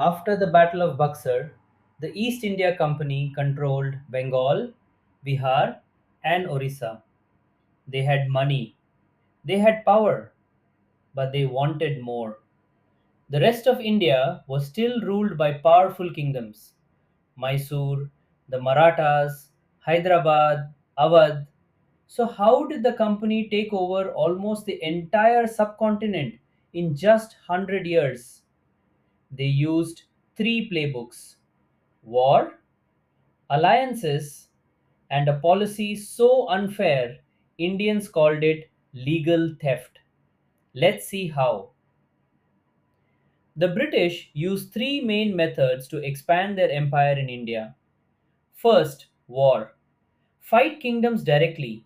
After the Battle of Buxar, the East India Company controlled Bengal, Bihar, and Orissa. They had money, they had power, but they wanted more. The rest of India was still ruled by powerful kingdoms: Mysore, the Marathas, Hyderabad, Awadh. So, how did the company take over almost the entire subcontinent in just 100 years? They used three playbooks: war, alliances, and a policy so unfair Indians called it legal theft. Let's see how. The British used three main methods to expand their empire in India. First, war. Fight kingdoms directly,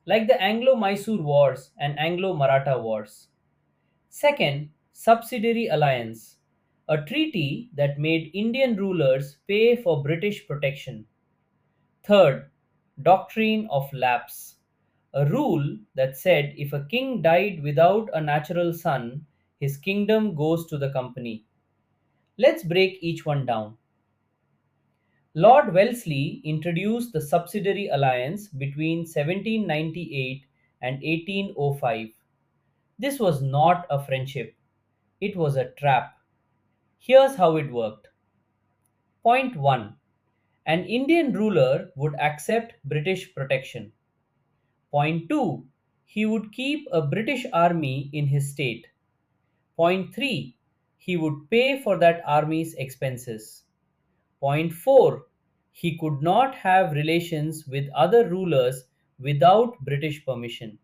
like the Anglo Mysore Wars and Anglo Maratha Wars. Second, subsidiary alliance, a treaty that made Indian rulers pay for British protection. Third, doctrine of lapse, a rule that said if a king died without a natural son, his kingdom goes to the company. Let's break each one down. Lord Wellesley introduced the subsidiary alliance between 1798 and 1805. This was not a friendship, it was a trap. Here's how it worked. Point 1. An Indian ruler would accept British protection. Point 2. He would keep a British army in his state. Point 3. He would pay for that army's expenses. Point 4. He could not have relations with other rulers without British permission.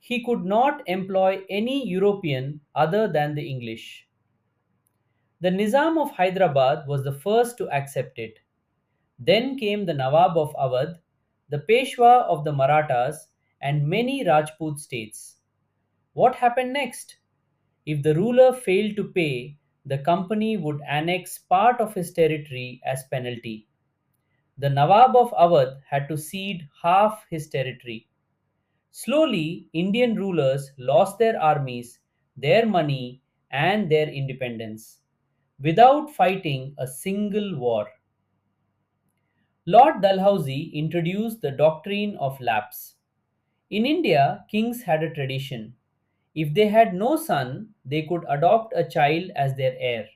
He could not employ any European other than the English. The Nizam of Hyderabad was the first to accept it. Then came the Nawab of Awadh, the Peshwa of the Marathas, and many Rajput states. What happened next? If the ruler failed to pay, the company would annex part of his territory as penalty. The Nawab of Awadh had to cede half his territory. Slowly, Indian rulers lost their armies, their money, and their independence without fighting a single war. Lord Dalhousie introduced the doctrine of lapse. In India, kings had a tradition. If they had no son, they could adopt a child as their heir.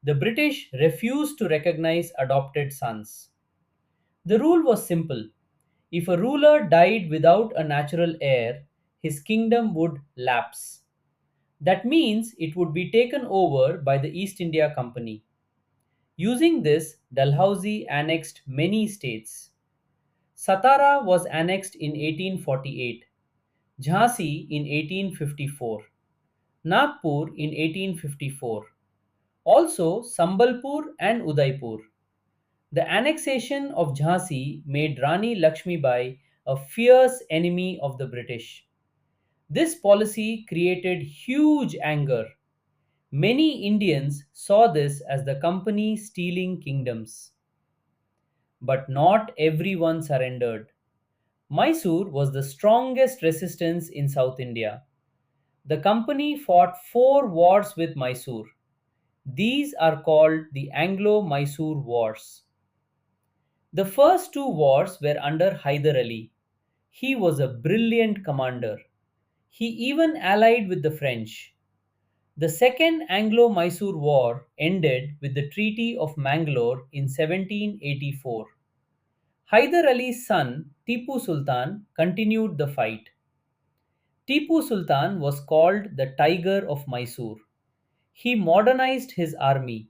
The British refused to recognize adopted sons. The rule was simple: if a ruler died without a natural heir, his kingdom would lapse. That means it would be taken over by the East India Company. Using this, Dalhousie annexed many states. Satara was annexed in 1848, Jhansi in 1854, Nagpur in 1854, also Sambalpur and Udaipur. The annexation of Jhansi made Rani Lakshmibai a fierce enemy of the British. This policy created huge anger. Many Indians saw this as the company stealing kingdoms. But not everyone surrendered. Mysore was the strongest resistance in South India. The company fought four wars with Mysore. These are called the Anglo Mysore Wars. The first two wars were under Hyder Ali. He was a brilliant commander. He even allied with the French. The Second Anglo Mysore War ended with the Treaty of Mangalore in 1784. Hyder Ali's son, Tipu Sultan, continued the fight. Tipu Sultan was called the Tiger of Mysore. He modernized his army.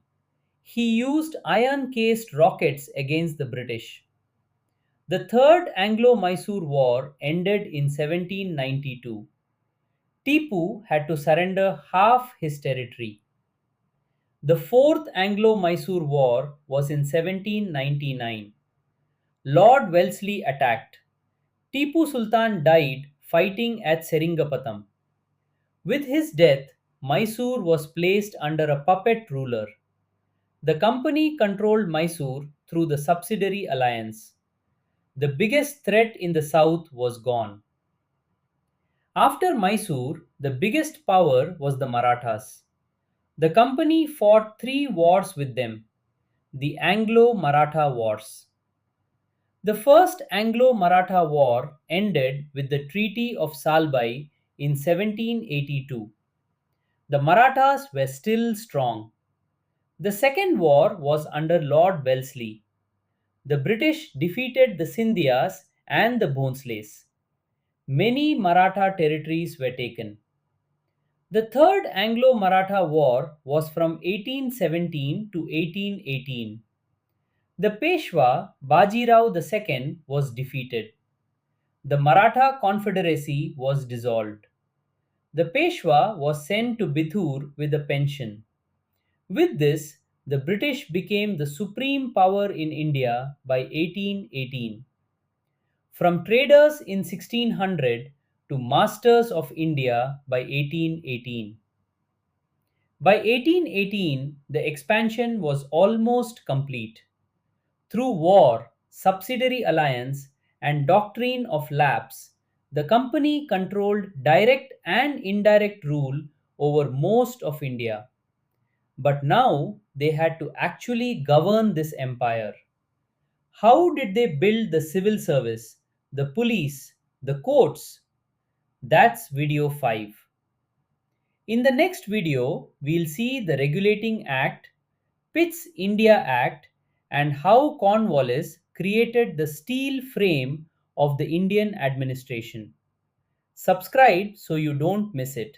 He used iron cased rockets against the British. The Third Anglo Mysore War ended in 1792. Tipu had to surrender half his territory. The Fourth Anglo Mysore War was in 1799. Lord Wellesley attacked. Tipu Sultan died fighting at Seringapatam. With his death, Mysore was placed under a puppet ruler. The company controlled Mysore through the subsidiary alliance. The biggest threat in the south was gone. After Mysore, the biggest power was the Marathas. The company fought three wars with them, the Anglo-Maratha Wars. The First Anglo-Maratha War ended with the Treaty of Salbai in 1782. The Marathas were still strong. The Second War was under Lord Wellesley. The British defeated the Scindias and the Bhonsles. Many Maratha territories were taken. The Third Anglo-Maratha War was from 1817 to 1818. The Peshwa Bajirao II was defeated. The Maratha Confederacy was dissolved. The Peshwa was sent to Bithur with a pension. With this, the British became the supreme power in India by 1818. From traders in 1600 to masters of India by 1818. By 1818, the expansion was almost complete. Through war, subsidiary alliance, and doctrine of lapse, the company controlled direct and indirect rule over most of India. But now they had to actually govern this empire. How did they build the civil service, the police, the courts? That's video 5. In the next video, we'll see the Regulating Act, Pitt's India Act, and how Cornwallis created the steel frame of the Indian administration. Subscribe so you don't miss it.